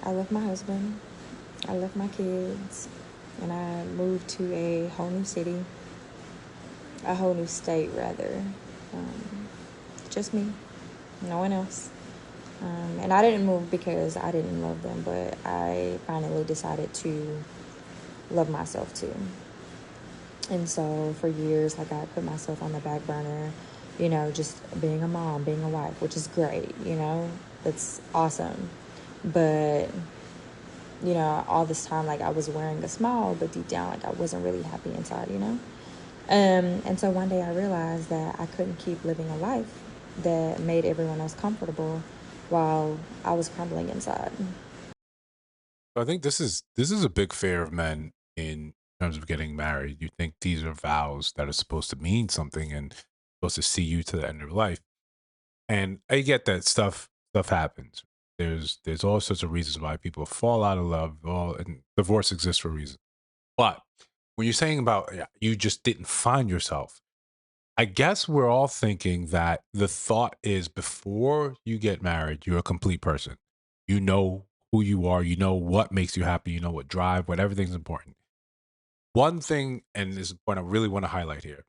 I left my husband, I left my kids, and I moved to a whole new city, a whole new state, rather. Um, just me, no one else. And I didn't move because I didn't love them, but I finally decided to love myself too. And so for years, like I put myself on the back burner, just being a mom, being a wife, which is great, that's awesome. But, all this time, like I was wearing a smile, but deep down, like I wasn't really happy inside. And so one day I realized that I couldn't keep living a life that made everyone else comfortable while I was crumbling inside. I think this is a big fear of men in terms of getting married. You think these are vows that are supposed to mean something and supposed to see you to the end of life. And I get that stuff happens. There's all sorts of reasons why people fall out of love. All and divorce exists for a reason. But when you're saying about you just didn't find yourself, I guess we're all thinking that the thought is before you get married, you're a complete person. You know who you are, you know what makes you happy, you know what drive, what everything's important. One thing, and this is a point I really want to highlight here.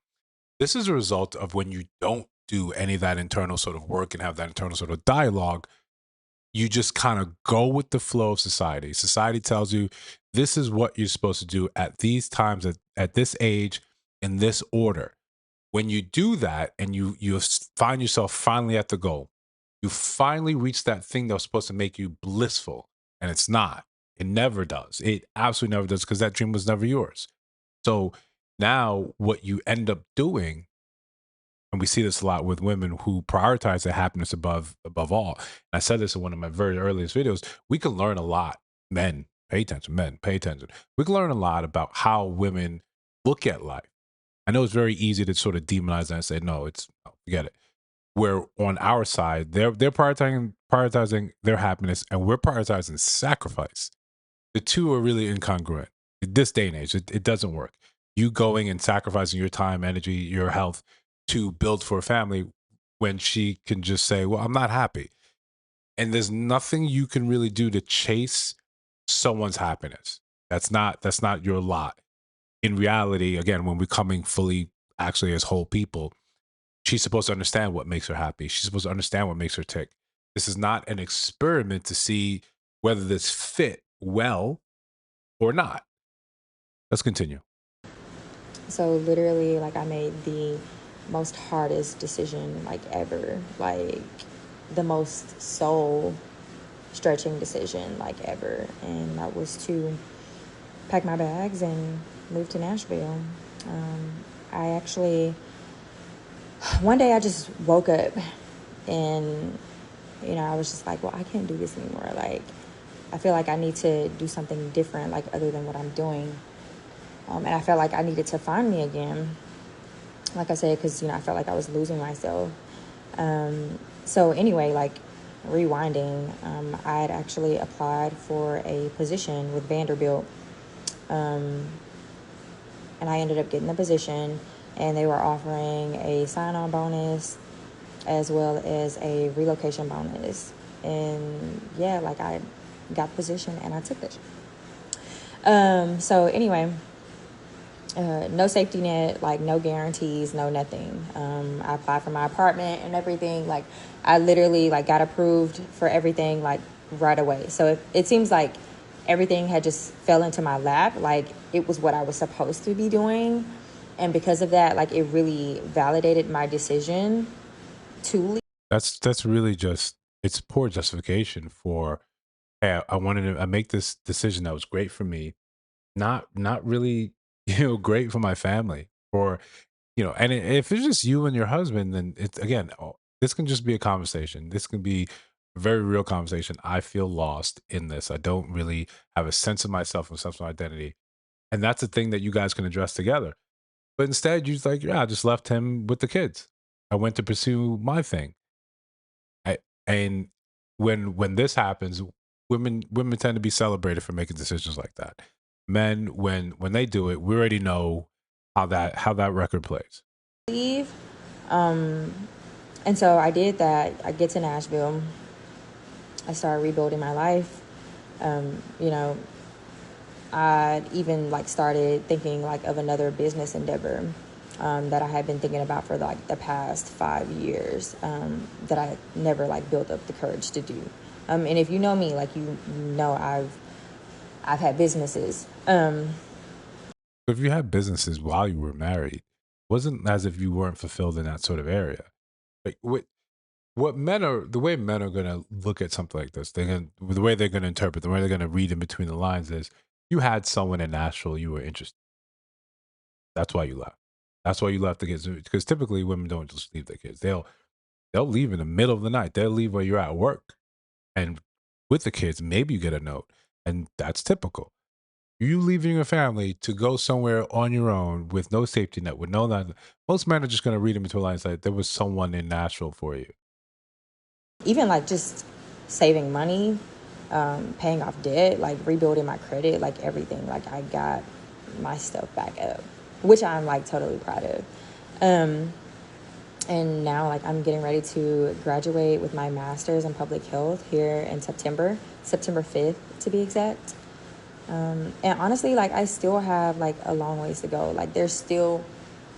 This is a result of when you don't do any of that internal sort of work and have that internal sort of dialogue. You just kind of go with the flow of society. Society tells you this is what you're supposed to do at these times, at this age, in this order. When you do that and you find yourself finally at the goal, you finally reach that thing that was supposed to make you blissful, and it's not. It never does. It absolutely never does because that dream was never yours. So now what you end up doing, and we see this a lot with women who prioritize their happiness above all. And I said this in one of my very earliest videos. We can learn a lot. Men, pay attention. Men, pay attention. We can learn a lot about how women look at life. I know it's very easy to sort of demonize that and say, no, forget it. Where on our side, they're prioritizing their happiness, and we're prioritizing sacrifice. The two are really incongruent. In this day and age, it doesn't work. You going and sacrificing your time, energy, your health to build for a family when she can just say, well, I'm not happy. And there's nothing you can really do to chase someone's happiness. That's not your lot. In reality, again, when we're coming fully actually as whole people, she's supposed to understand what makes her happy. She's supposed to understand what makes her tick. This is not an experiment to see whether this fit well or not. Let's continue. So literally, like I made the most hardest decision like ever, like the most soul stretching decision like ever, and that was to pack my bags and move to Nashville. Um, I actually one day I just woke up and I was just like, well, I can't do this anymore. Like I feel like I need to do something different, like other than what I'm doing. And I felt like I needed to find me again. Like I said, because, I felt like I was losing myself. So anyway, like rewinding, I had actually applied for a position with Vanderbilt. Um, and I ended up getting the position, and they were offering a sign-on bonus as well as a relocation bonus. And yeah, like I got the position and I took it. So anyway, no safety net, like no guarantees, no nothing. I applied for my apartment and everything. Like I literally like got approved for everything like right away. So it seems like everything had just fell into my lap. Like it was what I was supposed to be doing. And because of that, like it really validated my decision to leave. That's really just it's poor justification for hey, I make this decision that was great for me, not really, great for my family. Or and if it's just you and your husband, then it's again, this can just be a conversation. This can be a very real conversation. I feel lost in this. I don't really have a sense of myself and sense of my identity. And that's a thing that you guys can address together. But instead, you're just like, yeah, I just left him with the kids. I went to pursue my thing. And when this happens, women tend to be celebrated for making decisions like that. Men, when they do it, we already know how that record plays. Leave. Um, and so I did that. I get to Nashville. I started rebuilding my life. You know, I even like started thinking like of another business endeavor that I had been thinking about for like the past 5 years that I never like built up the courage to do. And if you know me, like you know I've had businesses. If you had businesses while you were married, it wasn't as if you weren't fulfilled in that sort of area. Like what men are the way men are gonna look at something like this, they're gonna the way they're gonna interpret, the way they're gonna read in between the lines is you had someone in Nashville you were interested. That's why you left. That's why you left the kids because typically women don't just leave their kids. They'll leave in the middle of the night. They'll leave while you're at work. And with the kids, maybe you get a note. And that's typical. You leaving your family to go somewhere on your own with no safety net, with no nothing. Most men are just gonna read in between lines like there was someone in Nashville for you. Even like just saving money, paying off debt, like rebuilding my credit, like everything. Like I got my stuff back up, which I'm like totally proud of. Um, and now like I'm getting ready to graduate with my master's in public health here in September 5th to be exact. And honestly, like I still have like a long ways to go. Like there's still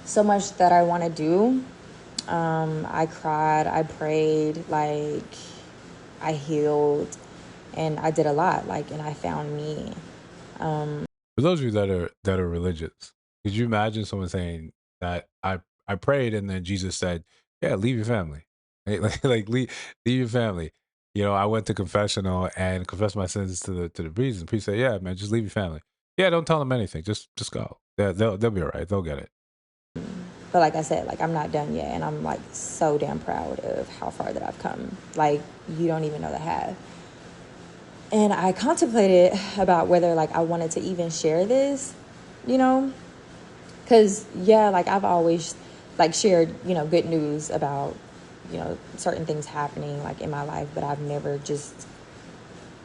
so much that I want to do. I cried, I prayed, like I healed, and I did a lot. Like, and I found me. For those of you that are religious, could you imagine someone saying that I prayed and then Jesus said, "Yeah, leave your family, like leave your family." You know, I went to confessional and confessed my sins to the priest, and the priest said, "Yeah, man, just leave your family. Yeah, don't tell them anything. Just go. They'll be all right. They'll get it." But like I said, like I'm not done yet, and I'm like so damn proud of how far that I've come. Like you don't even know the half. And I contemplated about whether like I wanted to even share this, you know, because yeah, like I've always like shared, good news about, certain things happening like in my life, but I've never just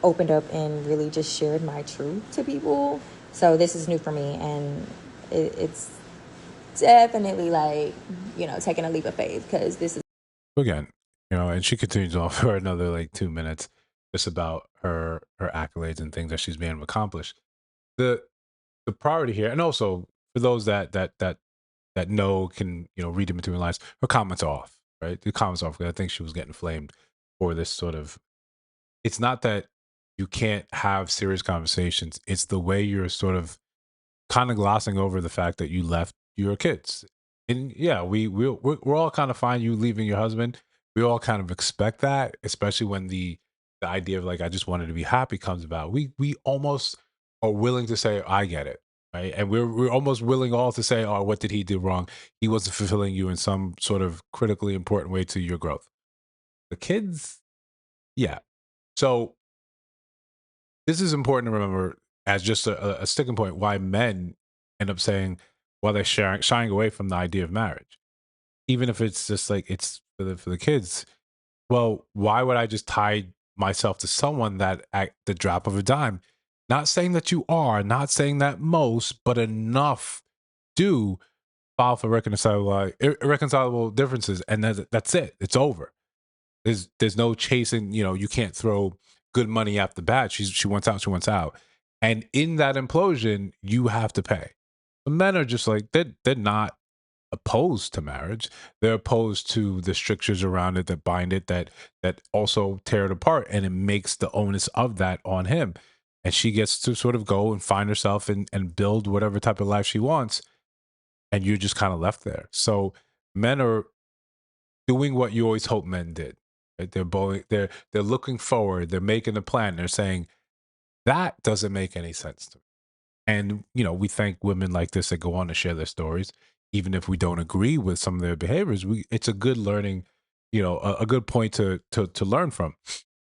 opened up and really just shared my truth to people. So this is new for me, and it's definitely like, taking a leap of faith because this is. Again, you know, and she continues on for another like 2 minutes, just about her accolades and things that she's been able to accomplish. The the priority here, and also for those that know can read in between the lines, her comments are off, right? The comments are off. 'Cause I think she was getting flamed for this sort of. It's not that you can't have serious conversations. It's the way you're sort of kind of glossing over the fact that you left your kids. And yeah, we're all kind of fine you leaving your husband. We all kind of expect that, especially when the idea of like I just wanted to be happy comes about. We almost are willing to say I get it, right? And we're almost willing all to say, oh, what did he do wrong? He wasn't fulfilling you in some sort of critically important way to your growth. The kids, yeah. So this is important to remember as just a sticking point why men end up saying, well, they're shying away from the idea of marriage, even if it's just like it's for the kids. Well, why would I just tie myself to someone that at the drop of a dime? Not saying that you are, not saying that most, but enough do file for irreconcilable differences, and that's it. It's over. There's no chasing. You know, you can't throw good money after bat. She wants out. She wants out. And in that implosion, you have to pay. The men are just like they're not opposed to marriage. They're opposed to the strictures around it that bind it that also tear it apart, and it makes the onus of that on him. And she gets to sort of go and find herself and build whatever type of life she wants, and you're just kind of left there. So men are doing what you always hope men did. Right? They're looking forward. They're making a plan. They're saying that doesn't make any sense to me. And we thank women like this that go on to share their stories, even if we don't agree with some of their behaviors. It's a good learning, a good point to learn from.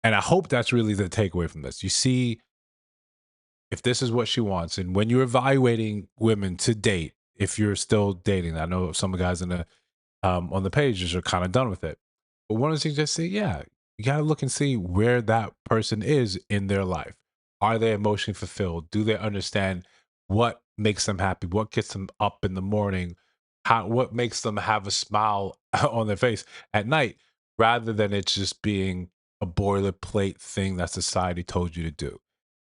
And I hope that's really the takeaway from this. You see, if this is what she wants, and when you're evaluating women to date, if you're still dating, I know some guys in the on the pages are kind of done with it. But one of the things just say, yeah, you gotta look and see where that person is in their life. Are they emotionally fulfilled? Do they understand what makes them happy? What gets them up in the morning? What makes them have a smile on their face at night, rather than it just being a boilerplate thing that society told you to do.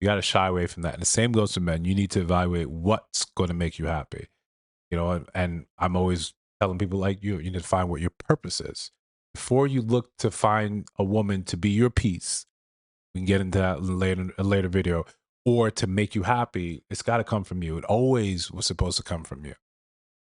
You got to shy away from that. And the same goes to men. You need to evaluate what's going to make you happy. And I'm always telling people like you need to find what your purpose is before you look to find a woman to be your peace. We can get into that in a later video, or to make you happy. It's got to come from you. It always was supposed to come from you.